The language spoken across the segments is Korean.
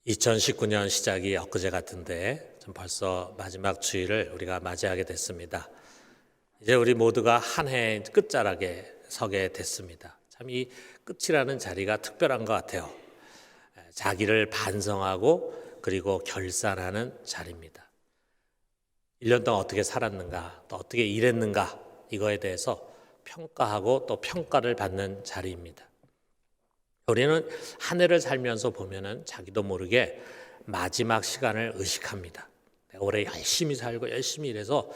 2019년 시작이 엊그제 같은데 좀 벌써 마지막 주일을 우리가 맞이하게 됐습니다. 이제 우리 모두가 한 해의 끝자락에 서게 됐습니다. 참 이 끝이라는 자리가 특별한 것 같아요. 자기를 반성하고 그리고 결산하는 자리입니다. 1년 동안 어떻게 살았는가, 또 어떻게 일했는가 이거에 대해서 평가하고 또 평가를 받는 자리입니다. 우리는 한 해를 살면서 보면은 자기도 모르게 마지막 시간을 의식합니다. 내가 올해 열심히 살고 열심히 일해서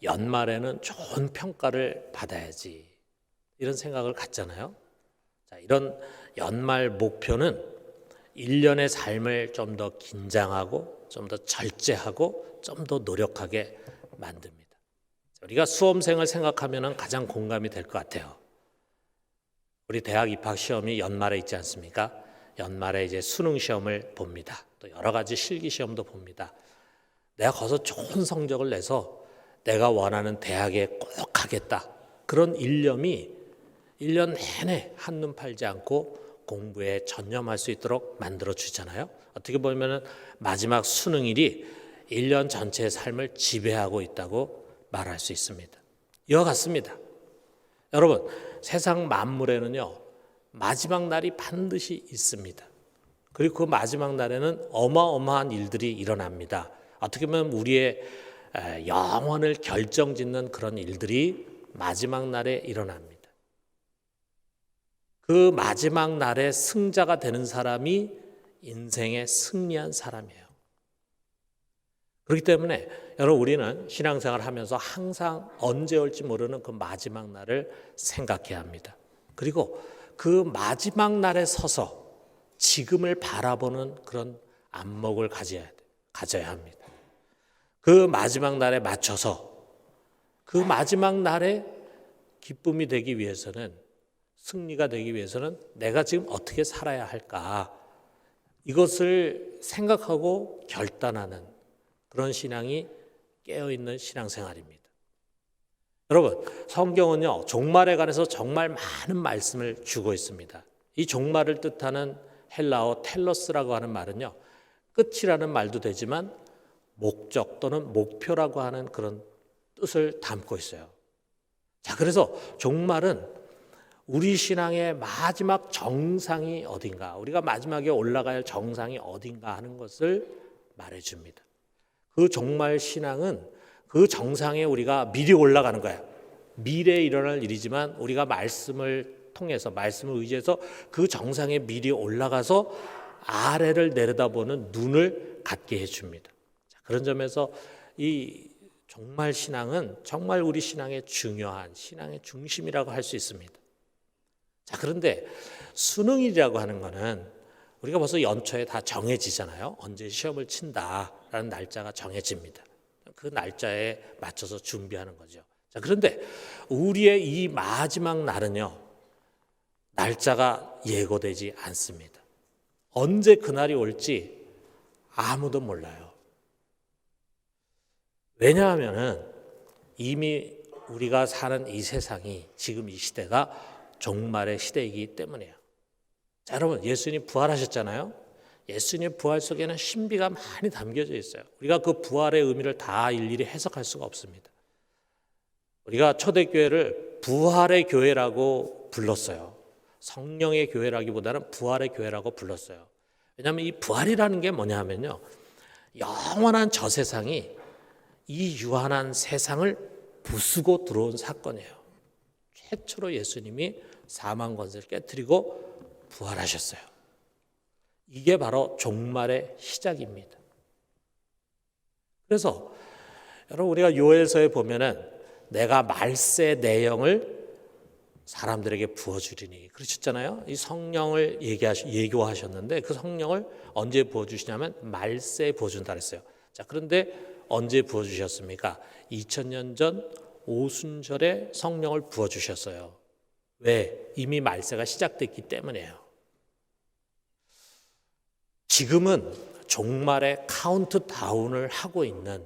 연말에는 좋은 평가를 받아야지 이런 생각을 갖잖아요. 자, 이런 연말 목표는 1년의 삶을 좀 더 긴장하고 좀 더 절제하고 좀 더 노력하게 만듭니다. 우리가 수험생을 생각하면 가장 공감이 될 것 같아요. 우리 대학 입학 시험이 연말에 있지 않습니까? 연말에 이제 수능 시험을 봅니다. 또 여러 가지 실기 시험도 봅니다. 내가 거기서 좋은 성적을 내서 내가 원하는 대학에 꼭 가겠다. 그런 일념이 1년 내내 한눈 팔지 않고 공부에 전념할 수 있도록 만들어 주잖아요. 어떻게 보면 마지막 수능일이 1년 전체의 삶을 지배하고 있다고 말할 수 있습니다. 이와 같습니다. 여러분, 세상 만물에는요, 마지막 날이 반드시 있습니다. 그리고 그 마지막 날에는 어마어마한 일들이 일어납니다. 어떻게 보면 우리의 영혼을 결정짓는 그런 일들이 마지막 날에 일어납니다. 그 마지막 날에 승자가 되는 사람이 인생에 승리한 사람이에요. 그렇기 때문에 여러분, 우리는 신앙생활을 하면서 항상 언제 올지 모르는 그 마지막 날을 생각해야 합니다. 그리고 그 마지막 날에 서서 지금을 바라보는 그런 안목을 가져야 합니다. 그 마지막 날에 맞춰서 그 마지막 날에 기쁨이 되기 위해서는, 승리가 되기 위해서는 내가 지금 어떻게 살아야 할까, 이것을 생각하고 결단하는 그런 신앙이 깨어있는 신앙생활입니다. 여러분, 성경은요, 종말에 관해서 정말 많은 말씀을 주고 있습니다. 이 종말을 뜻하는 헬라어 텔로스라고 하는 말은요, 끝이라는 말도 되지만 목적 또는 목표라고 하는 그런 뜻을 담고 있어요. 자, 그래서 종말은 우리 신앙의 마지막 정상이 어딘가, 우리가 마지막에 올라가야 할 정상이 어딘가 하는 것을 말해줍니다. 그 종말 신앙은 그 정상에 우리가 미리 올라가는 거예요. 미래에 일어날 일이지만 우리가 말씀을 통해서, 말씀을 의지해서 그 정상에 미리 올라가서 아래를 내려다보는 눈을 갖게 해줍니다. 그런 점에서 이 종말 신앙은 정말 우리 신앙의 중요한, 신앙의 중심이라고 할 수 있습니다. 자, 그런데 수능이라고 하는 거는 우리가 벌써 연초에 다 정해지잖아요. 언제 시험을 친다라는 날짜가 정해집니다. 그 날짜에 맞춰서 준비하는 거죠. 자, 그런데 우리의 이 마지막 날은요, 날짜가 예고되지 않습니다. 언제 그날이 올지 아무도 몰라요. 왜냐하면 이미 우리가 사는 이 세상이, 지금 이 시대가 종말의 시대이기 때문이에요. 자, 여러분, 예수님 부활하셨잖아요. 예수님의 부활 속에는 신비가 많이 담겨져 있어요. 우리가 그 부활의 의미를 다 일일이 해석할 수가 없습니다. 우리가 초대교회를 부활의 교회라고 불렀어요. 성령의 교회라기보다는 부활의 교회라고 불렀어요. 왜냐하면 이 부활이라는 게 뭐냐 하면요, 영원한 저 세상이 이 유한한 세상을 부수고 들어온 사건이에요. 최초로 예수님이 사망 권세를 깨뜨리고 부활하셨어요. 이게 바로 종말의 시작입니다. 그래서 여러분, 우리가 요엘서에 보면은 내가 말세 내용을 사람들에게 부어주리니 그러셨잖아요. 이 성령을 예고하셨는데 그 성령을 언제 부어주시냐면 말세에 부어준다 그랬어요. 자, 그런데 언제 부어주셨습니까? 2000년 전 오순절에 성령을 부어주셨어요. 왜? 이미 말세가 시작됐기 때문이에요. 지금은 종말의 카운트다운을 하고 있는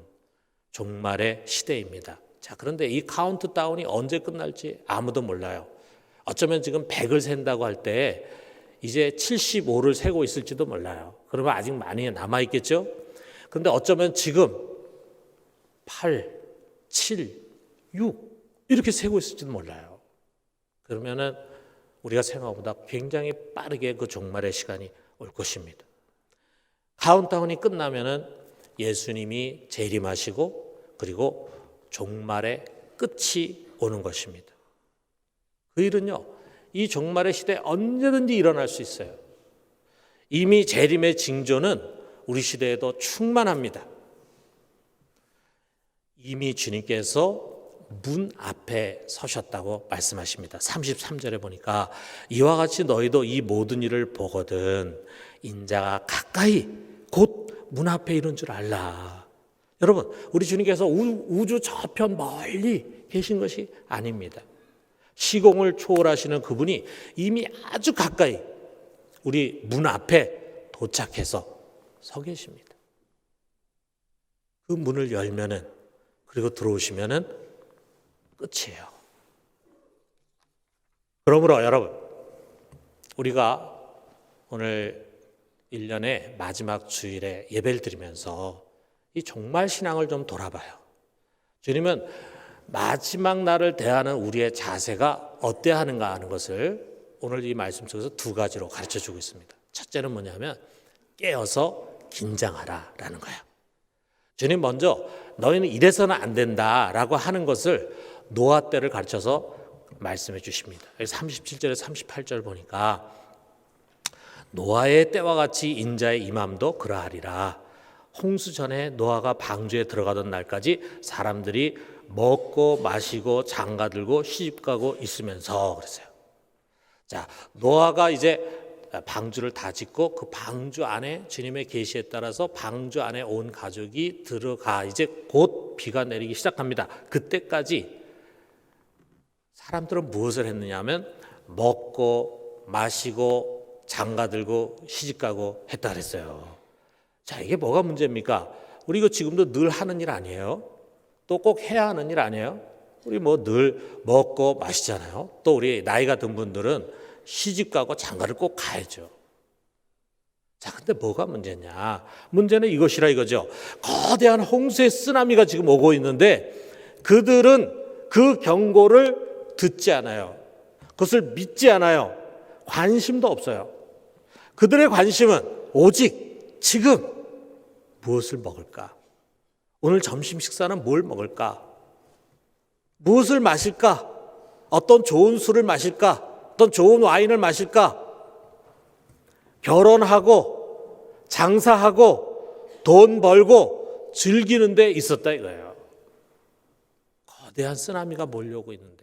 종말의 시대입니다. 자, 그런데 이 카운트다운이 언제 끝날지 아무도 몰라요. 어쩌면 지금 100을 센다고 할 때 이제 75를 세고 있을지도 몰라요. 그러면 아직 많이 남아있겠죠? 그런데 어쩌면 지금 8, 7, 6 이렇게 세고 있을지도 몰라요. 그러면은 우리가 생각한 것보다 굉장히 빠르게 그 종말의 시간이 올 것입니다. 카운트다운이 끝나면은 예수님이 재림하시고 그리고 종말의 끝이 오는 것입니다. 그 일은요, 이 종말의 시대에 언제든지 일어날 수 있어요. 이미 재림의 징조는 우리 시대에도 충만합니다. 이미 주님께서 문 앞에 서셨다고 말씀하십니다. 33절에 보니까 이와 같이 너희도 이 모든 일을 보거든 인자가 가까이 곧 문 앞에 이른 줄 알라. 여러분, 우리 주님께서 우주 저편 멀리 계신 것이 아닙니다. 시공을 초월하시는 그분이 이미 아주 가까이 우리 문 앞에 도착해서 서 계십니다. 그 문을 열면은 그리고 들어오시면은 끝이에요. 그러므로 여러분, 우리가 오늘 1년의 마지막 주일에 예배를 드리면서 이 종말 신앙을 좀 돌아봐요. 주님은 마지막 날을 대하는 우리의 자세가 어때야 하는가 하는 것을 오늘 이 말씀 속에서 두 가지로 가르쳐주고 있습니다. 첫째는 뭐냐면 깨어서 긴장하라라는 거예요. 주님 먼저 너희는 이래서는 안 된다라고 하는 것을 노아 때를 가르쳐서 말씀해 주십니다. 37절에 38절 보니까 노아의 때와 같이 인자의 임함도 그러하리라. 홍수 전에 노아가 방주에 들어가던 날까지 사람들이 먹고 마시고 장가들고 시집가고 있으면서 그랬어요. 자, 노아가 이제 방주를 다 짓고 그 방주 안에 주님의 계시에 따라서 방주 안에 온 가족이 들어가 이제 곧 비가 내리기 시작합니다. 그때까지 사람들은 무엇을 했느냐 하면 먹고 마시고 장가들고 시집가고 했다 그랬어요. 자, 이게 뭐가 문제입니까? 우리 이거 지금도 늘 하는 일 아니에요? 또 꼭 해야 하는 일 아니에요? 우리 뭐 늘 먹고 마시잖아요. 또 우리 나이가 든 분들은 시집가고 장가를 꼭 가야죠. 자, 근데 뭐가 문제냐? 문제는 이것이라 이거죠. 거대한 홍수의 쓰나미가 지금 오고 있는데 그들은 그 경고를 듣지 않아요. 그것을 믿지 않아요. 관심도 없어요. 그들의 관심은 오직 지금 무엇을 먹을까? 오늘 점심 식사는 뭘 먹을까? 무엇을 마실까? 어떤 좋은 술을 마실까? 어떤 좋은 와인을 마실까? 결혼하고 장사하고 돈 벌고 즐기는 데 있었다 이거예요. 거대한 쓰나미가 몰려오고 있는데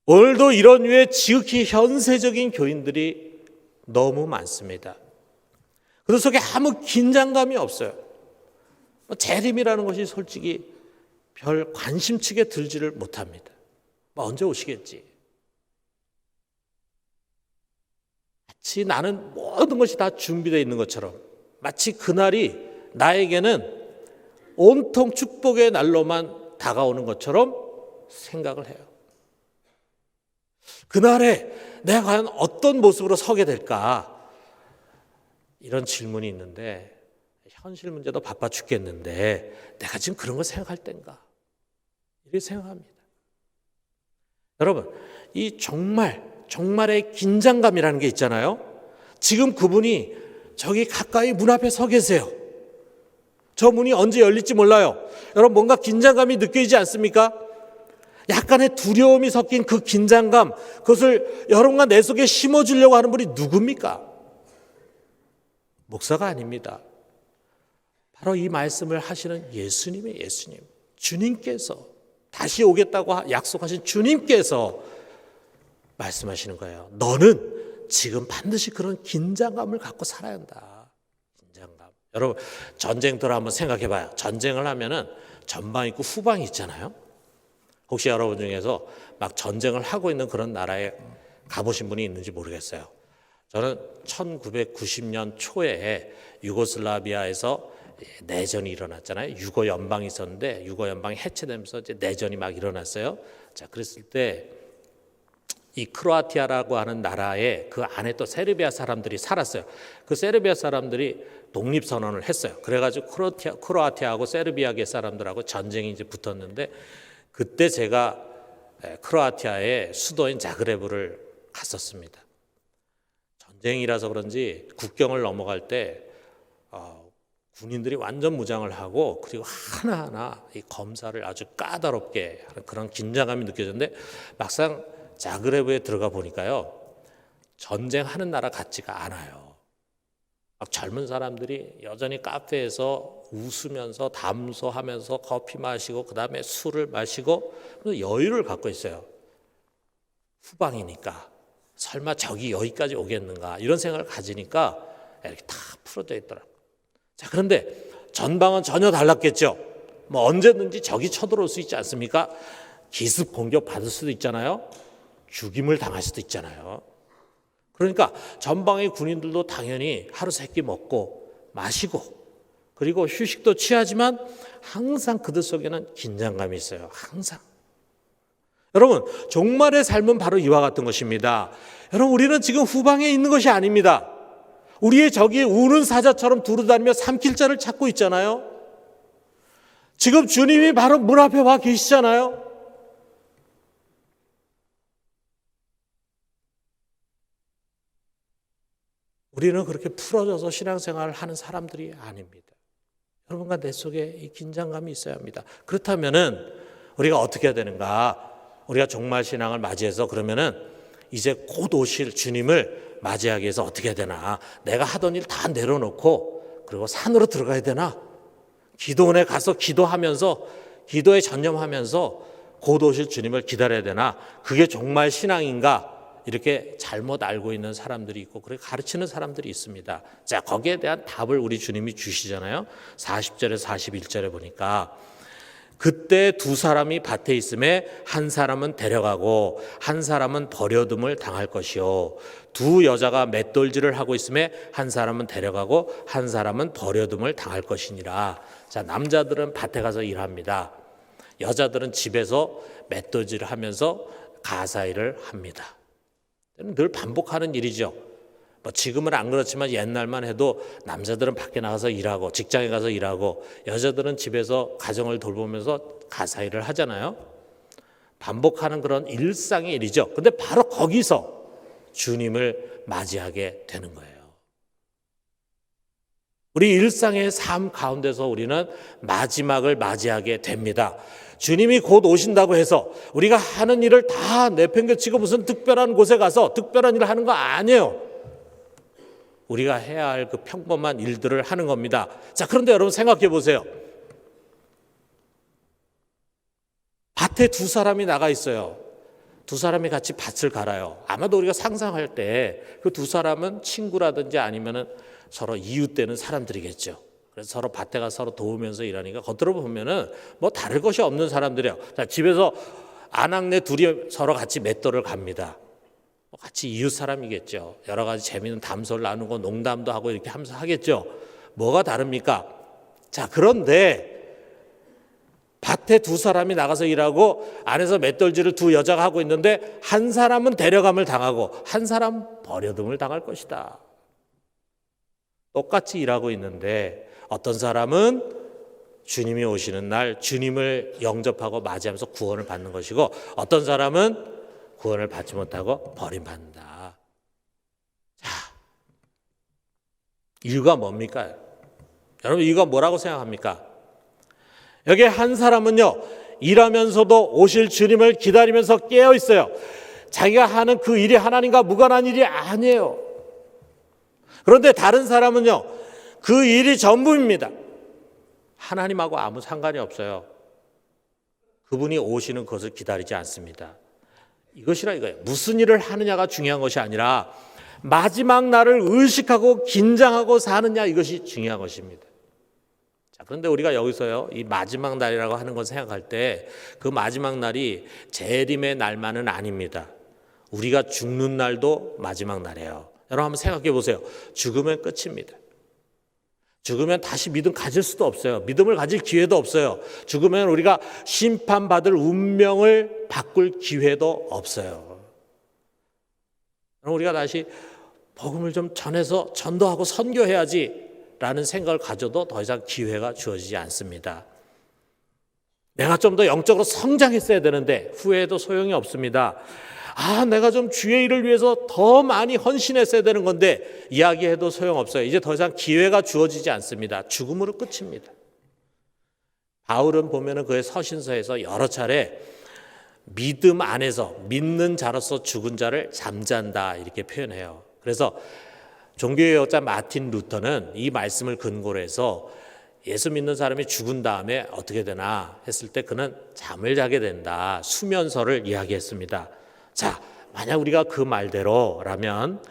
오늘도 이런 류의 지극히 현세적인 교인들이 너무 많습니다. 그 속에 아무 긴장감이 없어요. 재림이라는 것이 솔직히 별 관심치게 들지를 못합니다. 언제 오시겠지? 마치 나는 모든 것이 다 준비되어 있는 것처럼 마치 그날이 나에게는 온통 축복의 날로만 다가오는 것처럼 생각을 해요. 그날에 내가 과연 어떤 모습으로 서게 될까? 이런 질문이 있는데 현실 문제도 바빠 죽겠는데 내가 지금 그런 걸 생각할 땐가? 이렇게 생각합니다. 여러분, 이 정말의 긴장감이라는 게 있잖아요. 지금 그분이 저기 가까이 문 앞에 서 계세요. 저 문이 언제 열릴지 몰라요. 여러분, 뭔가 긴장감이 느껴지지 않습니까? 약간의 두려움이 섞인 그 긴장감, 그것을 여러분과 내 속에 심어주려고 하는 분이 누굽니까? 목사가 아닙니다. 바로 이 말씀을 하시는 예수님의 예수님, 주님께서 다시 오겠다고 약속하신 주님께서 말씀하시는 거예요. 너는 지금 반드시 그런 긴장감을 갖고 살아야 한다. 긴장감. 여러분, 전쟁터를 한번 생각해 봐요. 전쟁을 하면은 전방 있고 후방이 있잖아요. 혹시 여러분 중에서 막 전쟁을 하고 있는 그런 나라에 가보신 분이 있는지 모르겠어요. 저는 1990년 초에 유고슬라비아에서 내전이 일어났잖아요. 유고 연방이 있었는데 유고 연방이 해체되면서 이제 내전이 막 일어났어요. 자, 그랬을 때 이 크로아티아라고 하는 나라에 그 안에 또 세르비아 사람들이 살았어요. 그 세르비아 사람들이 독립선언을 했어요. 그래가지고 크로아티아하고 세르비아계 사람들하고 전쟁이 이제 붙었는데, 그때 제가 크로아티아의 수도인 자그레브를 갔었습니다. 전쟁이라서 그런지 국경을 넘어갈 때 군인들이 완전 무장을 하고, 그리고 하나하나 이 검사를 아주 까다롭게 하는 그런 긴장감이 느껴졌는데, 막상 자그레브에 들어가 보니까요, 전쟁하는 나라 같지가 않아요. 막 젊은 사람들이 여전히 카페에서 웃으면서 담소하면서 커피 마시고 그다음에 술을 마시고 여유를 갖고 있어요. 후방이니까 설마 적이 여기까지 오겠는가 이런 생각을 가지니까 이렇게 다 풀어져 있더라고요. 자, 그런데 전방은 전혀 달랐겠죠. 뭐 언제든지 적이 쳐들어올 수 있지 않습니까? 기습 공격 받을 수도 있잖아요. 죽임을 당할 수도 있잖아요. 그러니까 전방의 군인들도 당연히 하루 세끼 먹고 마시고, 그리고 휴식도 취하지만 항상 그들 속에는 긴장감이 있어요. 항상. 여러분, 종말의 삶은 바로 이와 같은 것입니다. 여러분, 우리는 지금 후방에 있는 것이 아닙니다. 우리의 적이 우는 사자처럼 두루다니며 삼킬 자를 찾고 있잖아요. 지금 주님이 바로 문 앞에 와 계시잖아요. 우리는 그렇게 풀어져서 신앙생활을 하는 사람들이 아닙니다. 여러분과 내 속에 이 긴장감이 있어야 합니다. 그렇다면은 우리가 어떻게 해야 되는가? 우리가 종말 신앙을 맞이해서 그러면은 이제 곧 오실 주님을 맞이하기 위해서 어떻게 해야 되나? 내가 하던 일 다 내려놓고 그리고 산으로 들어가야 되나? 기도원에 가서 기도하면서, 기도에 전념하면서 곧 오실 주님을 기다려야 되나? 그게 종말 신앙인가? 이렇게 잘못 알고 있는 사람들이 있고 그렇게 가르치는 사람들이 있습니다. 자, 거기에 대한 답을 우리 주님이 주시잖아요. 40절에서 41절에 보니까, 그때 두 사람이 밭에 있음에 한 사람은 데려가고 한 사람은 버려둠을 당할 것이요, 두 여자가 맷돌질을 하고 있음에 한 사람은 데려가고 한 사람은 버려둠을 당할 것이니라. 자, 남자들은 밭에 가서 일합니다. 여자들은 집에서 맷돌질을 하면서 가사일을 합니다. 늘 반복하는 일이죠. 뭐 지금은 안 그렇지만 옛날만 해도 남자들은 밖에 나가서 일하고 직장에 가서 일하고 여자들은 집에서 가정을 돌보면서 가사일을 하잖아요. 반복하는 그런 일상의 일이죠. 근데 바로 거기서 주님을 맞이하게 되는 거예요. 우리 일상의 삶 가운데서 우리는 마지막을 맞이하게 됩니다. 주님이 곧 오신다고 해서 우리가 하는 일을 다 내팽개치고 무슨 특별한 곳에 가서 특별한 일을 하는 거 아니에요. 우리가 해야 할 그 평범한 일들을 하는 겁니다. 자, 그런데 여러분 생각해 보세요. 밭에 두 사람이 나가 있어요. 두 사람이 같이 밭을 갈아요. 아마도 우리가 상상할 때 그 두 사람은 친구라든지 아니면은 서로 이웃되는 사람들이겠죠. 그래서 서로 밭에 가서 서로 도우면서 일하니까 겉으로 보면은 뭐 다를 것이 없는 사람들이에요. 자, 집에서 아낙네 둘이 서로 같이 맷돌을 갑니다. 같이 이웃 사람이겠죠. 여러 가지 재미있는 담소를 나누고 농담도 하고 이렇게 하면서 하겠죠. 뭐가 다릅니까? 자, 그런데 밭에 두 사람이 나가서 일하고 안에서 맷돌질을 두 여자가 하고 있는데 한 사람은 데려감을 당하고 한 사람은 버려둠을 당할 것이다. 똑같이 일하고 있는데 어떤 사람은 주님이 오시는 날 주님을 영접하고 맞이하면서 구원을 받는 것이고, 어떤 사람은 구원을 받지 못하고 버림받는다. 자, 이유가 뭡니까? 여러분, 이유가 뭐라고 생각합니까? 여기 한 사람은요, 일하면서도 오실 주님을 기다리면서 깨어 있어요. 자기가 하는 그 일이 하나님과 무관한 일이 아니에요. 그런데 다른 사람은요, 그 일이 전부입니다. 하나님하고 아무 상관이 없어요. 그분이 오시는 것을 기다리지 않습니다. 이것이라 이거예요. 무슨 일을 하느냐가 중요한 것이 아니라 마지막 날을 의식하고 긴장하고 사느냐, 이것이 중요한 것입니다. 자, 그런데 우리가 여기서요, 이 마지막 날이라고 하는 걸 생각할 때 그 마지막 날이 재림의 날만은 아닙니다. 우리가 죽는 날도 마지막 날이에요. 여러분 한번 생각해 보세요. 죽으면 끝입니다. 죽으면 다시 믿음 가질 수도 없어요. 믿음을 가질 기회도 없어요. 죽으면 우리가 심판받을 운명을 바꿀 기회도 없어요. 우리가 다시 복음을 좀 전해서 전도하고 선교해야지라는 생각을 가져도 더 이상 기회가 주어지지 않습니다. 내가 좀 더 영적으로 성장했어야 되는데 후회해도 소용이 없습니다. 내가 좀 주의 일을 위해서 더 많이 헌신했어야 되는 건데 이야기해도 소용없어요. 이제 더 이상 기회가 주어지지 않습니다. 죽음으로 끝입니다. 바울은 보면은 그의 서신서에서 여러 차례 믿음 안에서 믿는 자로서 죽은 자를 잠잔다 이렇게 표현해요. 그래서 종교의 역자 마틴 루터는 이 말씀을 근거로 해서 예수 믿는 사람이 죽은 다음에 어떻게 되나 했을 때 그는 잠을 자게 된다. 수면설을 이야기했습니다. 자, 만약 우리가 그 말대로라면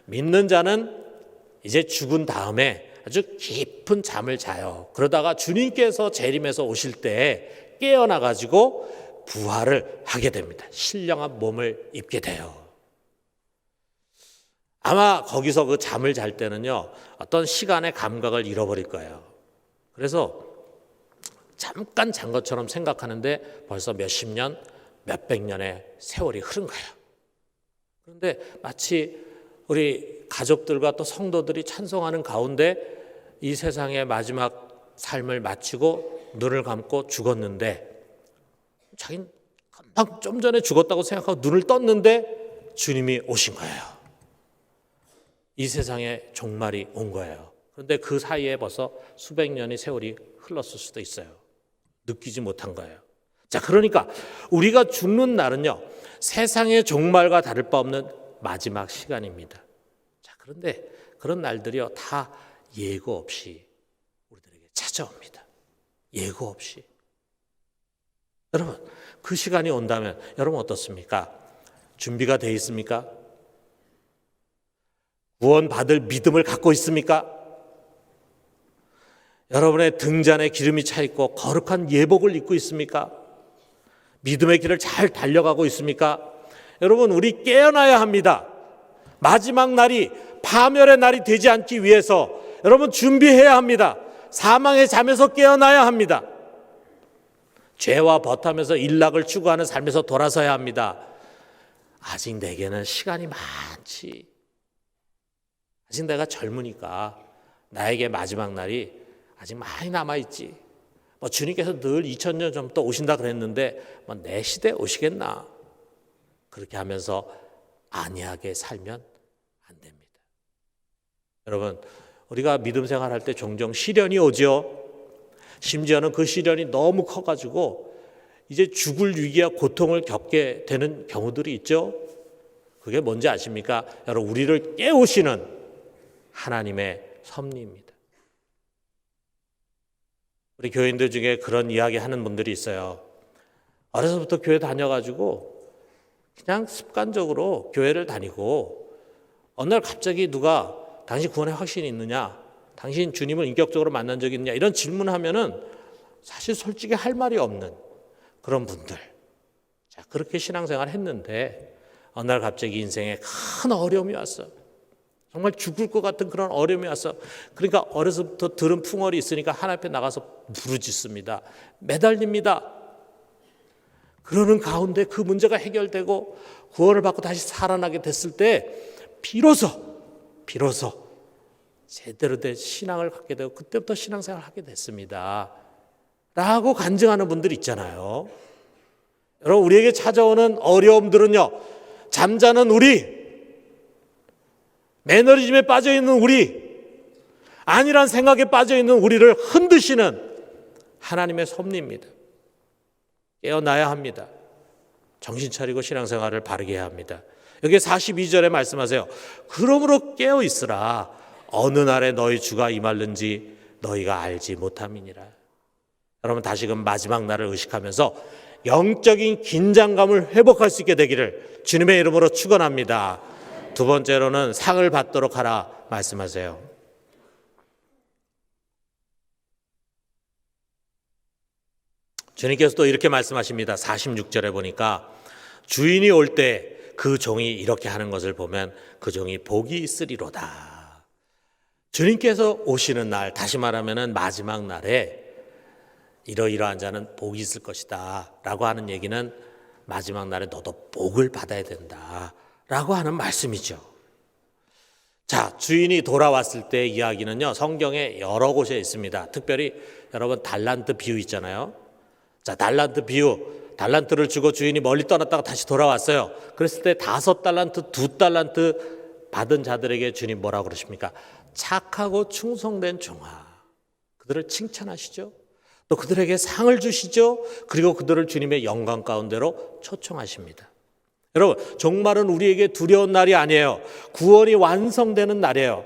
믿는 자는 이제 죽은 다음에 아주 깊은 잠을 자요. 그러다가 주님께서 재림해서 오실 때 깨어나 가지고 부활을 하게 됩니다. 신령한 몸을 입게 돼요. 아마 거기서 그 잠을 잘 때는요, 어떤 시간의 감각을 잃어버릴 거예요. 그래서 잠깐 잔 것처럼 생각하는데 벌써 몇십 년, 몇백 년의 세월이 흐른 거예요. 그런데 마치 우리 가족들과 또 성도들이 찬송하는 가운데 이 세상의 마지막 삶을 마치고 눈을 감고 죽었는데 자기는 금방 좀 전에 죽었다고 생각하고 눈을 떴는데 주님이 오신 거예요. 이 세상에 종말이 온 거예요. 그런데 그 사이에 벌써 수백 년의 세월이 흘렀을 수도 있어요. 느끼지 못한 거예요. 자, 그러니까 우리가 죽는 날은요, 세상의 종말과 다를 바 없는 마지막 시간입니다. 자, 그런데 그런 날들이요, 다 예고 없이 우리들에게 찾아옵니다. 예고 없이. 여러분, 그 시간이 온다면 여러분 어떻습니까? 준비가 돼 있습니까? 구원받을 믿음을 갖고 있습니까? 여러분의 등잔에 기름이 차 있고 거룩한 예복을 입고 있습니까? 믿음의 길을 잘 달려가고 있습니까? 여러분, 우리 깨어나야 합니다. 마지막 날이 파멸의 날이 되지 않기 위해서 여러분 준비해야 합니다. 사망의 잠에서 깨어나야 합니다. 죄와 벗하면서 일락을 추구하는 삶에서 돌아서야 합니다. 아직 내게는 시간이 많지. 아직 내가 젊으니까 나에게 마지막 날이 아직 많이 남아있지. 주님께서 늘 2000년 전부터 오신다 그랬는데 내 시대에 오시겠나. 그렇게 하면서 안이하게 살면 안 됩니다. 여러분, 우리가 믿음 생활할 때 종종 시련이 오죠. 심지어는 그 시련이 너무 커가지고 이제 죽을 위기와 고통을 겪게 되는 경우들이 있죠. 그게 뭔지 아십니까? 여러분, 우리를 깨우시는 하나님의 섭리입니다. 우리 교인들 중에 그런 이야기 하는 분들이 있어요. 어려서부터 교회 다녀가지고 그냥 습관적으로 교회를 다니고 어느 날 갑자기 누가 당신 구원에 확신이 있느냐? 당신 주님을 인격적으로 만난 적이 있느냐? 이런 질문하면은 사실 솔직히 할 말이 없는 그런 분들. 자, 그렇게 신앙생활 했는데 어느 날 갑자기 인생에 큰 어려움이 왔어. 정말 죽을 것 같은 그런 어려움이 왔어. 그러니까 어려서부터 들은 풍월이 있으니까 하나님 앞에 나가서 부르짖습니다. 매달립니다. 그러는 가운데 그 문제가 해결되고 구원을 받고 다시 살아나게 됐을 때 비로소 제대로 된 신앙을 갖게 되고 그때부터 신앙생활을 하게 됐습니다. 라고 간증하는 분들 있잖아요. 여러분, 우리에게 찾아오는 어려움들은요, 잠자는 우리, 매너리즘에 빠져있는 우리, 아니란 생각에 빠져있는 우리를 흔드시는 하나님의 섭리입니다. 깨어나야 합니다. 정신 차리고 신앙생활을 바르게 해야 합니다. 여기 42절에 말씀하세요. 그러므로 깨어 있으라. 어느 날에 너희 주가 임할는지 너희가 알지 못함이니라. 여러분, 다시금 마지막 날을 의식하면서 영적인 긴장감을 회복할 수 있게 되기를 주님의 이름으로 축원합니다. 두 번째로는 상을 받도록 하라 말씀하세요. 주님께서 또 이렇게 말씀하십니다. 46절에 보니까 주인이 올 때 그 종이 이렇게 하는 것을 보면 그 종이 복이 있으리로다. 주님께서 오시는 날, 다시 말하면 마지막 날에 이러이러한 자는 복이 있을 것이다 라고 하는 얘기는 마지막 날에 너도 복을 받아야 된다 라고 하는 말씀이죠. 자, 주인이 돌아왔을 때 이야기는요, 성경에 여러 곳에 있습니다. 특별히 여러분 달란트 비유 있잖아요. 자, 달란트 비유, 달란트를 주고 주인이 멀리 떠났다가 다시 돌아왔어요. 그랬을 때 5달란트, 2달란트 받은 자들에게 주님 뭐라고 그러십니까? 착하고 충성된 종아. 그들을 칭찬하시죠. 또 그들에게 상을 주시죠. 그리고 그들을 주님의 영광 가운데로 초청하십니다. 여러분, 종말은 우리에게 두려운 날이 아니에요. 구원이 완성되는 날이에요.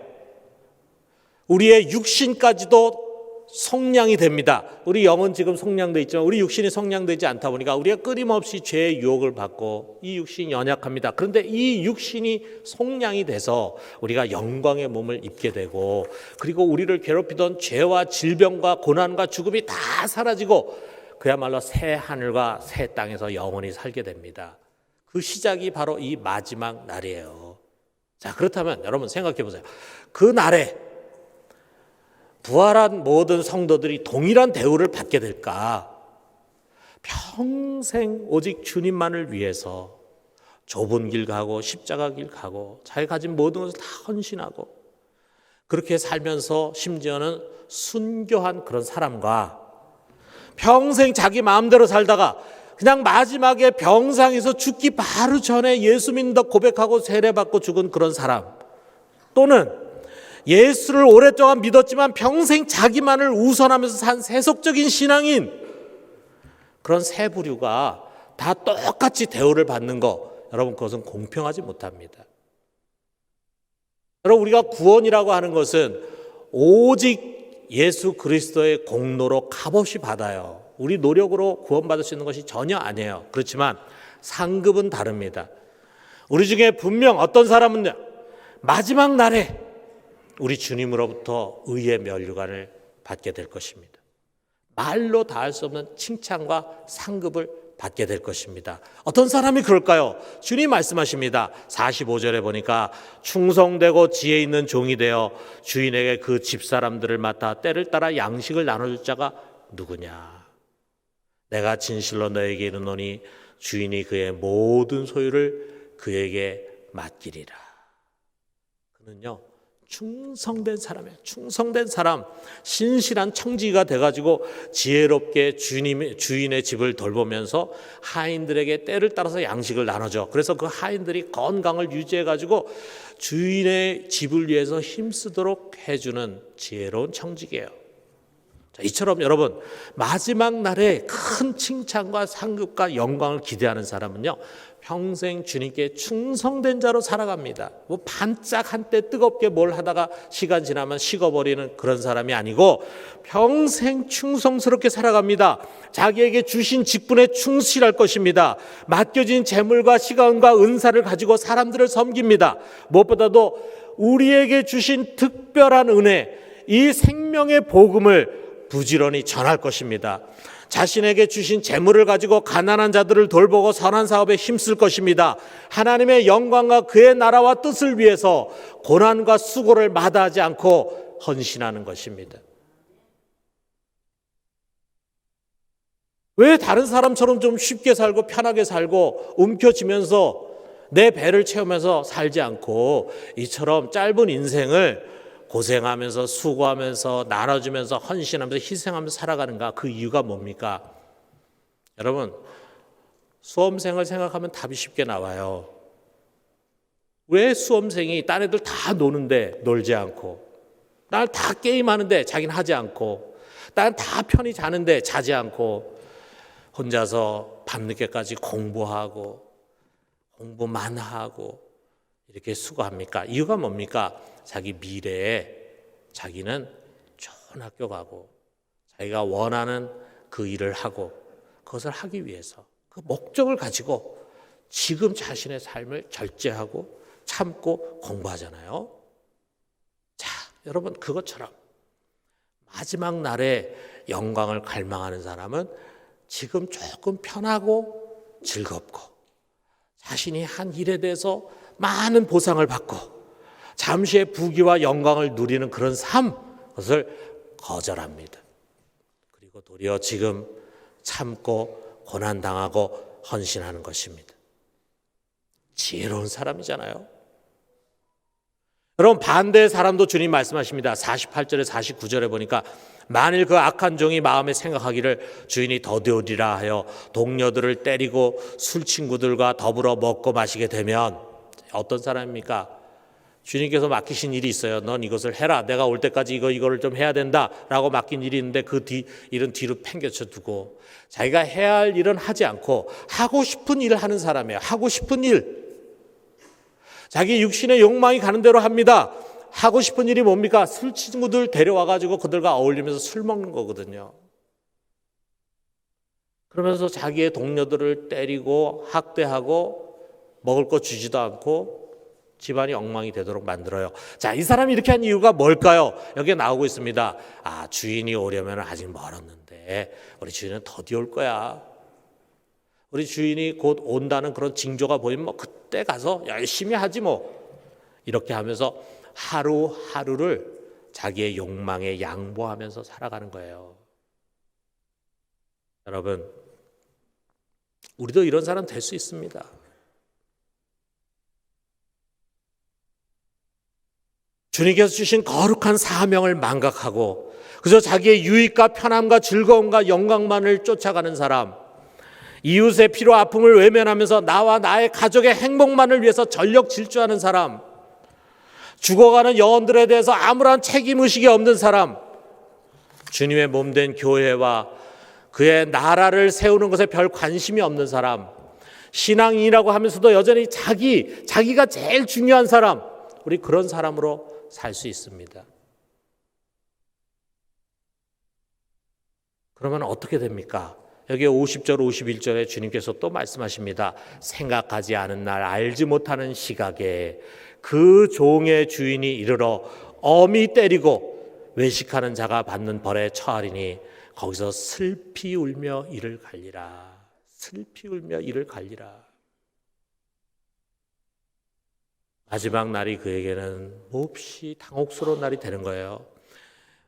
우리의 육신까지도 성량이 됩니다. 우리 영은 지금 성량되어 있지만 우리 육신이 성량되지 않다 보니까 우리가 끊임없이 죄의 유혹을 받고 이 육신이 연약합니다. 그런데 이 육신이 성량이 돼서 우리가 영광의 몸을 입게 되고, 그리고 우리를 괴롭히던 죄와 질병과 고난과 죽음이 다 사라지고 그야말로 새 하늘과 새 땅에서 영원히 살게 됩니다. 그 시작이 바로 이 마지막 날이에요. 자, 그렇다면 여러분 생각해 보세요. 그 날에 부활한 모든 성도들이 동일한 대우를 받게 될까? 평생 오직 주님만을 위해서 좁은 길 가고 십자가 길 가고 자기 가진 모든 것을 다 헌신하고 그렇게 살면서 심지어는 순교한 그런 사람과 평생 자기 마음대로 살다가 그냥 마지막에 병상에서 죽기 바로 전에 예수 믿는다 고백하고 세례받고 죽은 그런 사람, 또는 예수를 오랫동안 믿었지만 평생 자기만을 우선하면서 산 세속적인 신앙인, 그런 세 부류가 다 똑같이 대우를 받는 거, 여러분 그것은 공평하지 못합니다. 여러분, 우리가 구원이라고 하는 것은 오직 예수 그리스도의 공로로 값없이 받아요. 우리 노력으로 구원받을 수 있는 것이 전혀 아니에요. 그렇지만 상급은 다릅니다. 우리 중에 분명 어떤 사람은 마지막 날에 우리 주님으로부터 의의 면류관을 받게 될 것입니다. 말로 다 할 수 없는 칭찬과 상급을 받게 될 것입니다. 어떤 사람이 그럴까요? 주님 말씀하십니다. 45절에 보니까 충성되고 지혜 있는 종이 되어 주인에게 그 집사람들을 맡아 때를 따라 양식을 나눠줄 자가 누구냐? 내가 진실로 너에게 이르노니 주인이 그의 모든 소유를 그에게 맡기리라. 그는요, 충성된 사람이에요. 충성된 사람, 신실한 청지기가 돼가지고 지혜롭게 주인의 집을 돌보면서 하인들에게 때를 따라서 양식을 나눠줘. 그래서 그 하인들이 건강을 유지해가지고 주인의 집을 위해서 힘쓰도록 해주는 지혜로운 청지기예요. 이처럼 여러분, 마지막 날에 큰 칭찬과 상급과 영광을 기대하는 사람은요, 평생 주님께 충성된 자로 살아갑니다. 뭐 반짝 한때 뜨겁게 뭘 하다가 시간 지나면 식어버리는 그런 사람이 아니고 평생 충성스럽게 살아갑니다. 자기에게 주신 직분에 충실할 것입니다. 맡겨진 재물과 시간과 은사를 가지고 사람들을 섬깁니다. 무엇보다도 우리에게 주신 특별한 은혜, 이 생명의 복음을 부지런히 전할 것입니다. 자신에게 주신 재물을 가지고 가난한 자들을 돌보고 선한 사업에 힘쓸 것입니다. 하나님의 영광과 그의 나라와 뜻을 위해서 고난과 수고를 마다하지 않고 헌신하는 것입니다. 왜 다른 사람처럼 좀 쉽게 살고 편하게 살고 움켜쥐면서 내 배를 채우면서 살지 않고 이처럼 짧은 인생을 고생하면서 수고하면서 나눠주면서 헌신하면서 희생하면서 살아가는가? 그 이유가 뭡니까? 여러분, 수험생을 생각하면 답이 쉽게 나와요. 왜 수험생이 딴 애들 다 노는데 놀지 않고, 딴 다 게임하는데 자기는 하지 않고, 딴 다 편히 자는데 자지 않고 혼자서 밤늦게까지 공부하고 공부만 하고 이렇게 수고합니까? 이유가 뭡니까? 자기 미래에 자기는 좋은 학교 가고 자기가 원하는 그 일을 하고 그것을 하기 위해서 그 목적을 가지고 지금 자신의 삶을 절제하고 참고 공부하잖아요. 자, 여러분, 그것처럼 마지막 날에 영광을 갈망하는 사람은 지금 조금 편하고 즐겁고 자신이 한 일에 대해서 많은 보상을 받고 잠시의 부귀와 영광을 누리는 그런 삶, 그것을 거절합니다. 그리고 도리어 지금 참고 고난당하고 헌신하는 것입니다. 지혜로운 사람이잖아요. 여러분 반대의 사람도 주님 말씀하십니다. 48절에 49절에 보니까 만일 그 악한 종이 마음에 생각하기를 주인이 더디오리라 하여 동료들을 때리고 술 친구들과 더불어 먹고 마시게 되면 어떤 사람입니까? 주님께서 맡기신 일이 있어요. 넌 이것을 해라. 내가 올 때까지 이거를 좀 해야 된다라고 맡긴 일이 있는데 그 일은 뒤로 팽개쳐 두고 자기가 해야 할 일은 하지 않고 하고 싶은 일을 하는 사람이에요. 하고 싶은 일. 자기 육신의 욕망이 가는 대로 합니다. 하고 싶은 일이 뭡니까? 술 친구들 데려와가지고 그들과 어울리면서 술 먹는 거거든요. 그러면서 자기의 동료들을 때리고 학대하고 먹을 거 주지도 않고 집안이 엉망이 되도록 만들어요. 자, 이 사람이 이렇게 한 이유가 뭘까요? 여기에 나오고 있습니다. 아, 주인이 오려면 아직 멀었는데 우리 주인은 더디 올 거야. 우리 주인이 곧 온다는 그런 징조가 보이면 뭐 그때 가서 열심히 하지 뭐. 이렇게 하면서 하루하루를 자기의 욕망에 양보하면서 살아가는 거예요. 여러분, 우리도 이런 사람 될 수 있습니다. 주님께서 주신 거룩한 사명을 망각하고 그저 자기의 유익과 편함과 즐거움과 영광만을 쫓아가는 사람, 이웃의 피로 아픔을 외면하면서 나와 나의 가족의 행복만을 위해서 전력 질주하는 사람, 죽어가는 영혼들에 대해서 아무런 책임의식이 없는 사람, 주님의 몸된 교회와 그의 나라를 세우는 것에 별 관심이 없는 사람, 신앙인이라고 하면서도 여전히 자기가 제일 중요한 사람, 우리 그런 사람으로 살 수 있습니다. 그러면 어떻게 됩니까? 여기 50절 51절에 주님께서 또 말씀하십니다. 생각하지 않은 날 알지 못하는 시각에 그 종의 주인이 이르러 엄히 때리고 외식하는 자가 받는 벌에 처하리니 거기서 슬피 울며 이를 갈리라. 슬피 울며 이를 갈리라. 마지막 날이 그에게는 몹시 당혹스러운 날이 되는 거예요.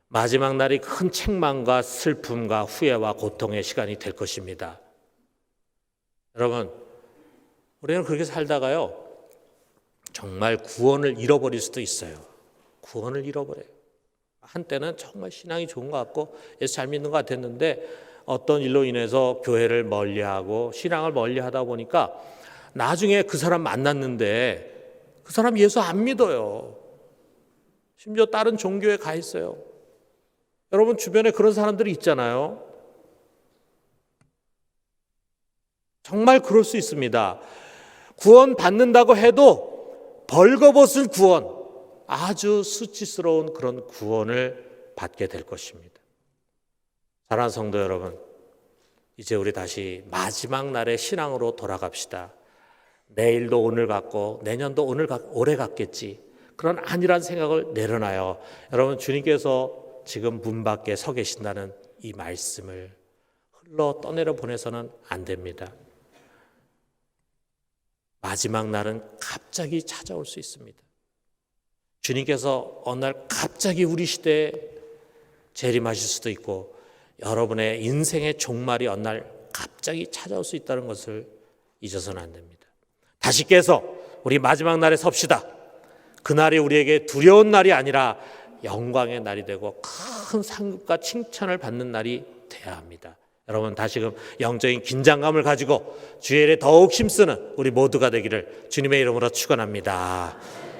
마지막 날이 큰 책망과 슬픔과 후회와 고통의 시간이 될 것입니다. 여러분, 우리는 그렇게 살다가요, 정말 구원을 잃어버릴 수도 있어요. 구원을 잃어버려요. 한때는 정말 신앙이 좋은 것 같고 예수 잘 믿는 것 같았는데 어떤 일로 인해서 교회를 멀리하고 신앙을 멀리하다 보니까 나중에 그 사람 만났는데 그 사람 예수 안 믿어요. 심지어 다른 종교에 가 있어요. 여러분 주변에 그런 사람들이 있잖아요. 정말 그럴 수 있습니다. 구원 받는다고 해도 벌거벗은 구원, 아주 수치스러운 그런 구원을 받게 될 것입니다. 사랑하는 성도 여러분, 이제 우리 다시 마지막 날의 신앙으로 돌아갑시다. 내일도 오늘 같고 내년도 올해 같겠지, 그런 안일한 생각을 내려놔요. 여러분, 주님께서 지금 문 밖에 서 계신다는 이 말씀을 흘러 떠내려 보내서는 안 됩니다. 마지막 날은 갑자기 찾아올 수 있습니다. 주님께서 어느 날 갑자기 우리 시대에 재림하실 수도 있고 여러분의 인생의 종말이 어느 날 갑자기 찾아올 수 있다는 것을 잊어서는 안 됩니다. 다시 깨서 우리 마지막 날에 섭시다. 그날이 우리에게 두려운 날이 아니라 영광의 날이 되고 큰 상급과 칭찬을 받는 날이 돼야 합니다. 여러분, 다시금 영적인 긴장감을 가지고 주의 일에 더욱 힘쓰는 우리 모두가 되기를 주님의 이름으로 축원합니다.